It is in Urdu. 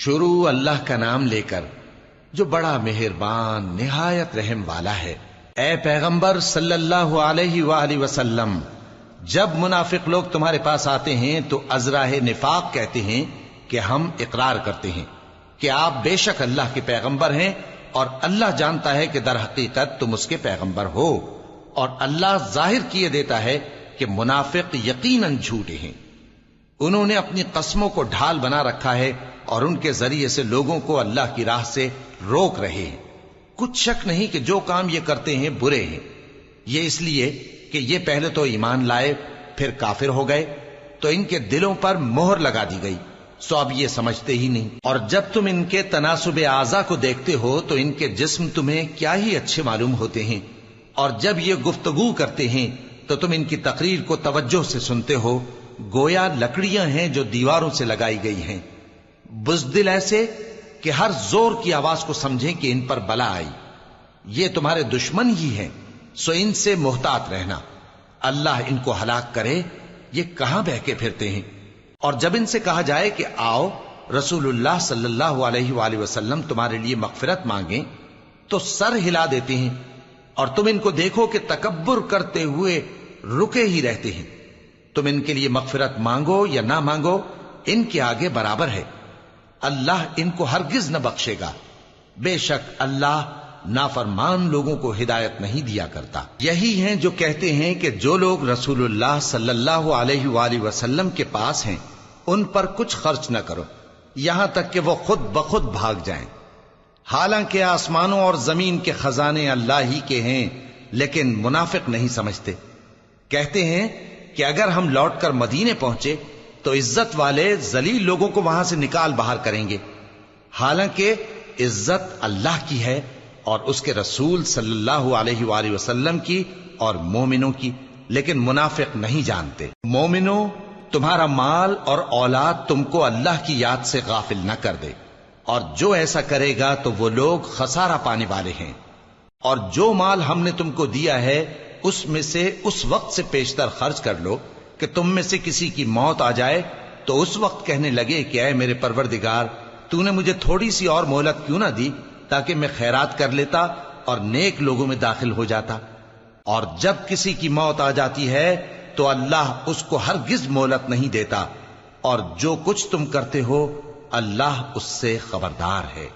شروع اللہ کا نام لے کر جو بڑا مہربان نہایت رحم والا ہے۔ اے پیغمبر صلی اللہ علیہ وآلہ وسلم، جب منافق لوگ تمہارے پاس آتے ہیں تو ازراہ نفاق کہتے ہیں کہ ہم اقرار کرتے ہیں کہ آپ بے شک اللہ کے پیغمبر ہیں، اور اللہ جانتا ہے کہ در حقیقت تم اس کے پیغمبر ہو، اور اللہ ظاہر کیے دیتا ہے کہ منافق یقیناً جھوٹے ہیں۔ انہوں نے اپنی قسموں کو ڈھال بنا رکھا ہے اور ان کے ذریعے سے لوگوں کو اللہ کی راہ سے روک رہے ہیں۔ کچھ شک نہیں کہ جو کام یہ کرتے ہیں برے ہیں، یہ اس لیے کہ یہ پہلے تو ایمان لائے پھر کافر ہو گئے، تو ان کے دلوں پر مہر لگا دی گئی، سو اب یہ سمجھتے ہی نہیں۔ اور جب تم ان کے تناسب اعضاء کو دیکھتے ہو تو ان کے جسم تمہیں کیا ہی اچھے معلوم ہوتے ہیں، اور جب یہ گفتگو کرتے ہیں تو تم ان کی تقریر کو توجہ سے سنتے ہو، گویا لکڑیاں ہیں جو دیواروں سے لگائی گئی ہیں، بزدل ایسے کہ ہر زور کی آواز کو سمجھیں کہ ان پر بلا آئی۔ یہ تمہارے دشمن ہی ہیں، سو ان سے محتاط رہنا، اللہ ان کو ہلاک کرے، یہ کہاں بہکے پھرتے ہیں۔ اور جب ان سے کہا جائے کہ آؤ رسول اللہ صلی اللہ علیہ وآلہ وسلم تمہارے لیے مغفرت مانگیں، تو سر ہلا دیتے ہیں، اور تم ان کو دیکھو کہ تکبر کرتے ہوئے رکے ہی رہتے ہیں۔ تم ان کے لیے مغفرت مانگو یا نہ مانگو، ان کے آگے برابر ہے، اللہ ان کو ہرگز نہ بخشے گا، بے شک اللہ نافرمان لوگوں کو ہدایت نہیں دیا کرتا۔ یہی ہیں جو کہتے ہیں کہ جو لوگ رسول اللہ صلی اللہ علیہ وآلہ وسلم کے پاس ہیں ان پر کچھ خرچ نہ کرو یہاں تک کہ وہ خود بخود بھاگ جائیں، حالانکہ آسمانوں اور زمین کے خزانے اللہ ہی کے ہیں، لیکن منافق نہیں سمجھتے۔ کہتے ہیں کہ اگر ہم لوٹ کر مدینے پہنچے تو عزت والے ذلیل لوگوں کو وہاں سے نکال باہر کریں گے، حالانکہ عزت اللہ کی ہے اور اس کے رسول صلی اللہ علیہ وآلہ وسلم کی اور مومنوں کی، لیکن منافق نہیں جانتے۔ مومنوں، تمہارا مال اور اولاد تم کو اللہ کی یاد سے غافل نہ کر دے، اور جو ایسا کرے گا تو وہ لوگ خسارہ پانے والے ہیں۔ اور جو مال ہم نے تم کو دیا ہے اس میں سے اس وقت سے پیشتر خرچ کر لو کہ تم میں سے کسی کی موت آ جائے تو اس وقت کہنے لگے کہ اے میرے پروردگار، تو نے مجھے تھوڑی سی اور مہلت کیوں نہ دی تاکہ میں خیرات کر لیتا اور نیک لوگوں میں داخل ہو جاتا۔ اور جب کسی کی موت آ جاتی ہے تو اللہ اس کو ہرگز مہلت نہیں دیتا، اور جو کچھ تم کرتے ہو اللہ اس سے خبردار ہے۔